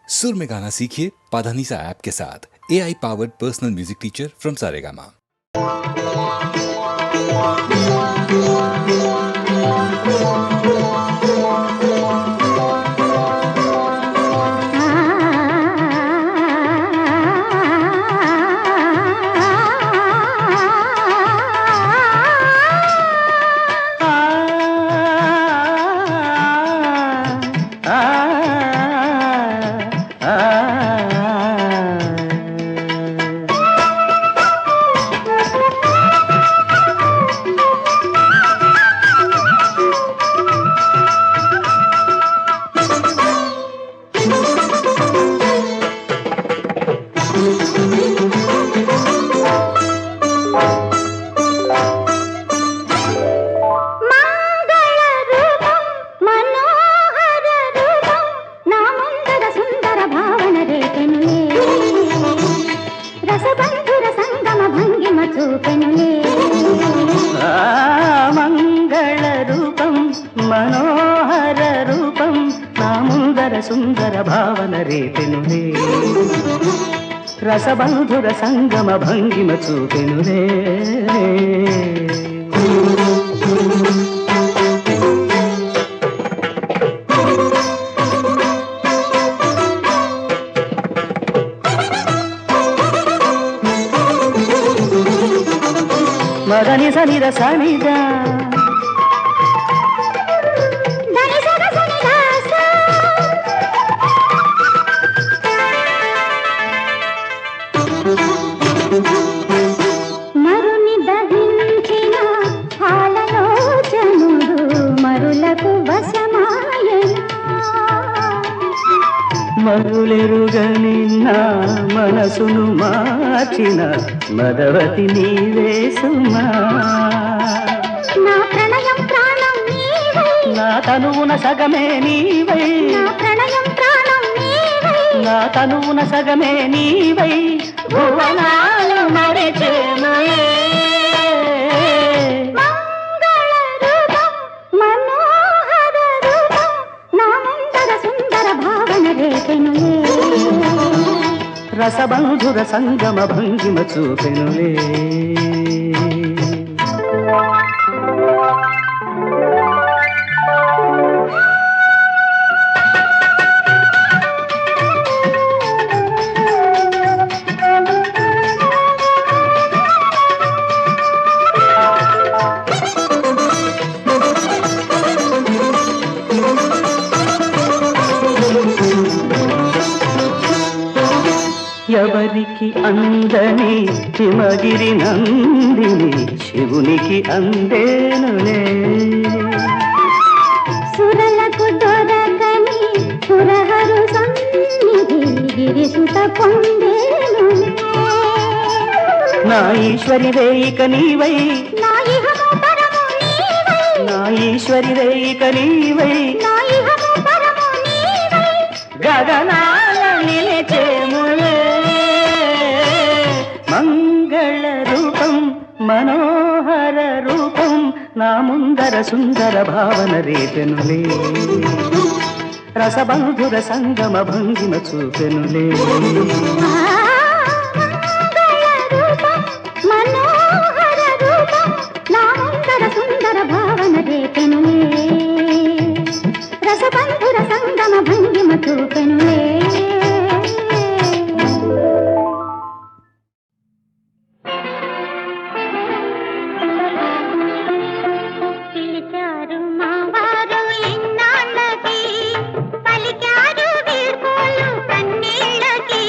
सुर में गाना सीखिए पाधानीसा ऐप के साथ। AI powered personal music teacher from Saregama. మనోహర రూపం నా ముందర సుందర భావన రేపెనులే రసబంధుర సంగమ భంగిమ చూపెనులే మదని సనిద సనిదా మరుని దహించిన పాలలోచనుడు మరులకు వశమాయనా మరులెరుగని నా మనసును మార్చిన మదవతి నీవే సుమా నా ప్రణయం ప్రాణం నీవై నా తనువున సగమే నీవై నా ప్రణయం ప్రాణం నీవై నా తనువున సగమే నీవై భువనాలు మరిచేనులే మంగళ రూపం మనోహర రూపం నా ముందర సుందర భావన రేపెనులే రసబంధుర సంగమ భంగిమ చూపెనులే ఎవరికి అందని హిమగిరి నందిని శివునికి అందేనులే సురలకు దొరకని పురహరు సన్నిధి గిరిసుత పొందేనులే నా ఈశ్వరి రేయిక నీవై నా ఇహము పరము నీవై నా ఈశ్వరి రేయిక నీవై నా ఇహము పరము నీవై గగనాల నిలిచేములే మంగళ రూపం మనోహర రూపం నా ముందర సుందర భావన రేపెనులే రసబంధుర సంగమ భంగిమ చూపెనులే మంగళ రూపం మనోహర రూపం నా ముందర సుందర భావన రేపెనులే రసబంధుర సంగమ భంగిమ చూపెనులే పిలిచారు మా వారు ఇన్నాళ్ళకి పలికారు వీడ్కోలు కన్నీళ్ళకి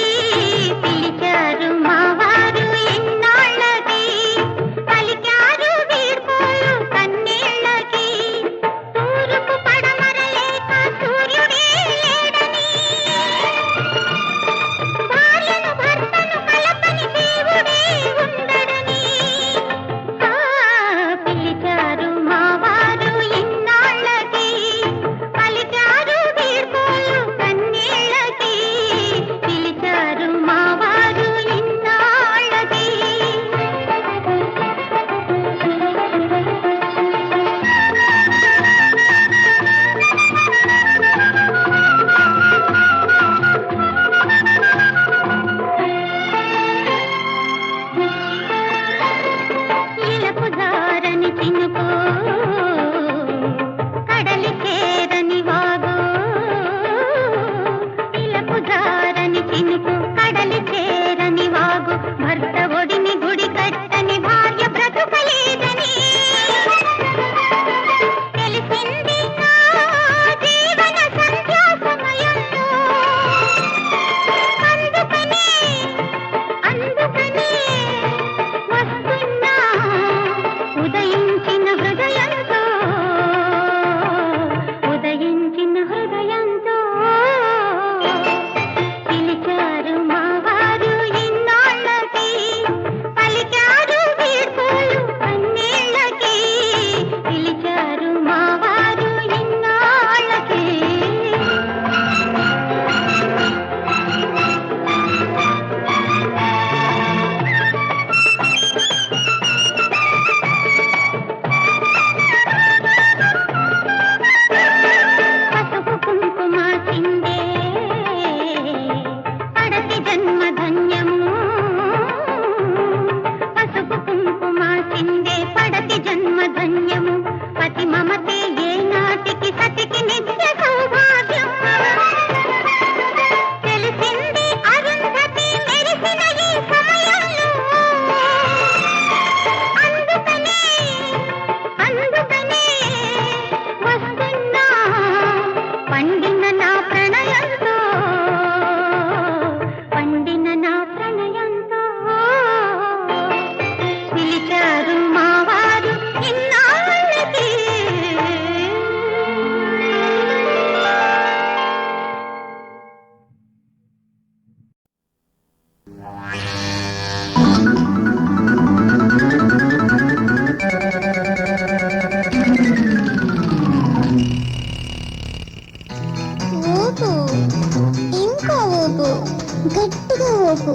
గట్టిగా ఊపు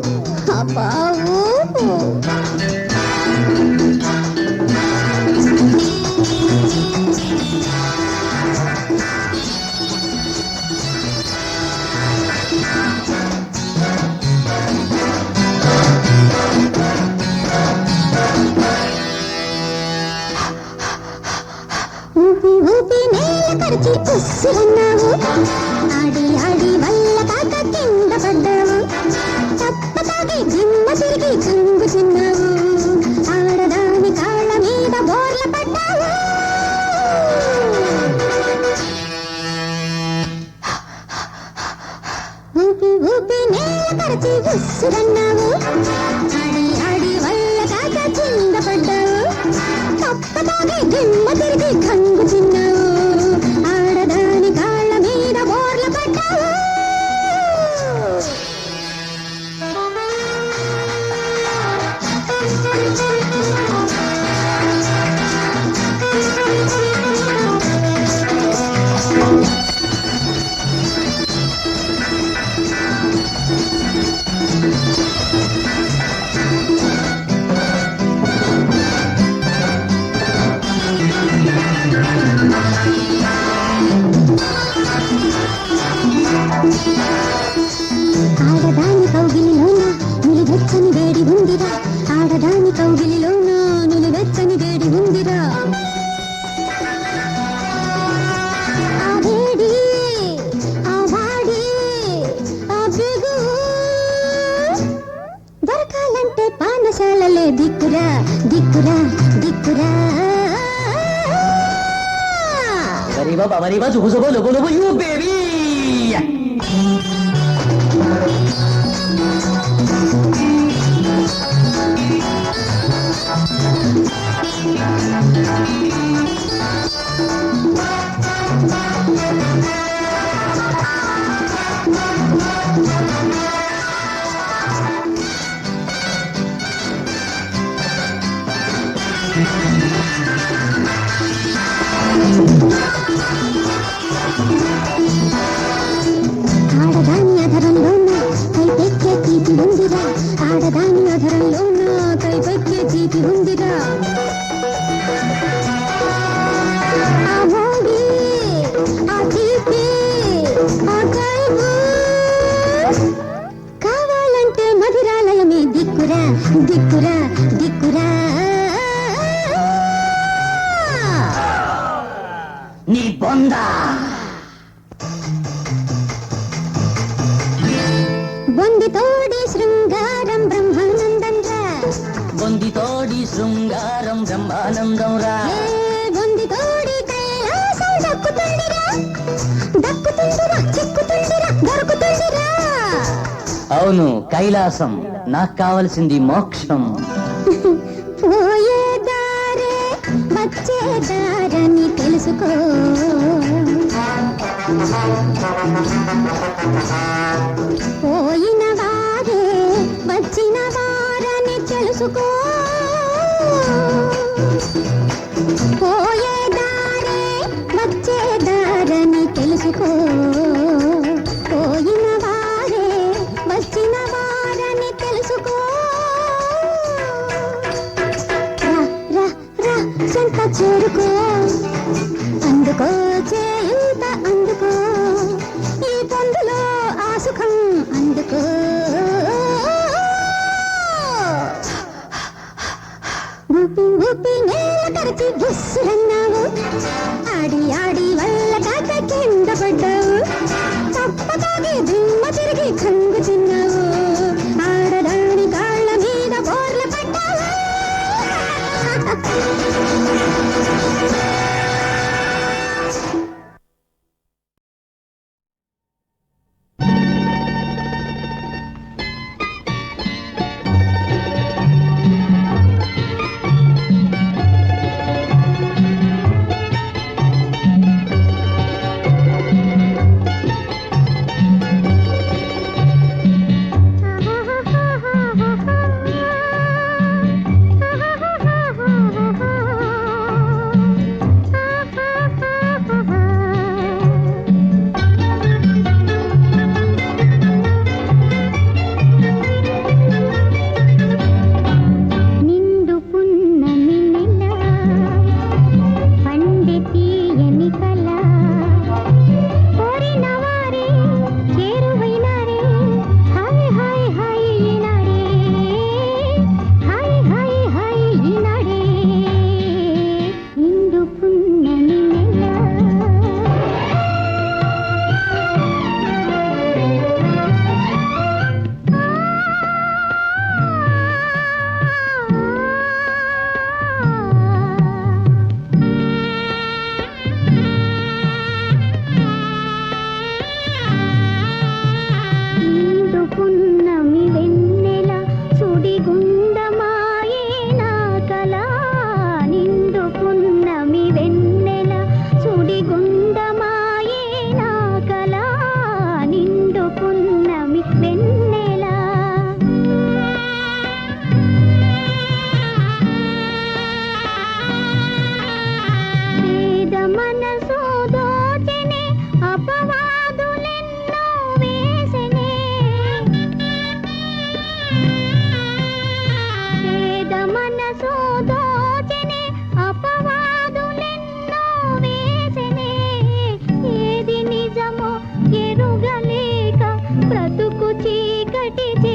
అబ్బా ఊపు ఊపి ఊపి నేల కరిచి ఉస్సురన్నావు ఆడి ఆడి వల్ల కాక కింద పడ్డావు తప్పతాగి జిమ్మ తిరిగి కంగు తిన్నావు ఆడదాని కాళ్ళ మీద బోర్ల పడ్డావు ఊపి ఊపి నేల కరిచి ఉస్సురన్నావు ఆడి ఆడి వల్ల కాక కింద పడ్డావు తప్పతాగి జిమ్మ తిరిగి కంగు తిన్నావు ఆడదాని కాళ్ళ మీద బోర్ల పడ్డావు ఆడదాని కౌగిలిలోన నిలువెచ్చని వేడి ఉందిరా ఆడదాని కౌగిలిలోన నిలువెచ్చని వేడి ఉందిరా ఆ వేడి ఆ వాడి ఆ బిగు దొరకాలంటే పానశాలలే దిక్కురా దిక్కురా దిక్కురా Mariba, zubu, you baby. ఆడదాని అధరంలోన కైపెక్కే తీపి ఉందిరా ఆడదాని అధరంలోన కైపెక్కే తీపి ఉందిరా ఆ మోడి ఆ తీపి ఆ కైపు కావాలంటే మధురాలయమే దిక్కురా దిక్కురా దిక్కురా నీ బొందా బొందితోడి శృంగారం బ్రహ్మానందం రా బొందితోడి శృంగారం బ్రహ్మానందం రా బొందితోడి కైలాసం దక్కుతుందిరా దక్కుతుందిరా చిక్కుతుందిరా దొరుకుతుందిరా అవును కైలాసం నాకు కావలసింది మోక్షం పోయే దారే వచ్చే దారని తెలుసుకో పోయిన వారే వచ్చిన వారని తెలుసుకో పోయే దారే వచ్చే దారని తెలుసుకో పోయిన వారే వచ్చిన వారని తెలుసుకో రా రా రా చెంత చేరుకో అందుకో చేయుత అందుకో ఈ పొందులో ఆ సుఖం అందుకో ఊపి ఊపి నేల కరిచి బుస్సురన్నావు ఆడి ఆడి వల్ల కాక కింద పడ్డావు తప్పతాగి దిమ్మ తిరిగి కంగు తిన్నావు ఆడదాని కాళ్ళ మీద బోర్ల పడ్డావు బ్రతుకు చీకటి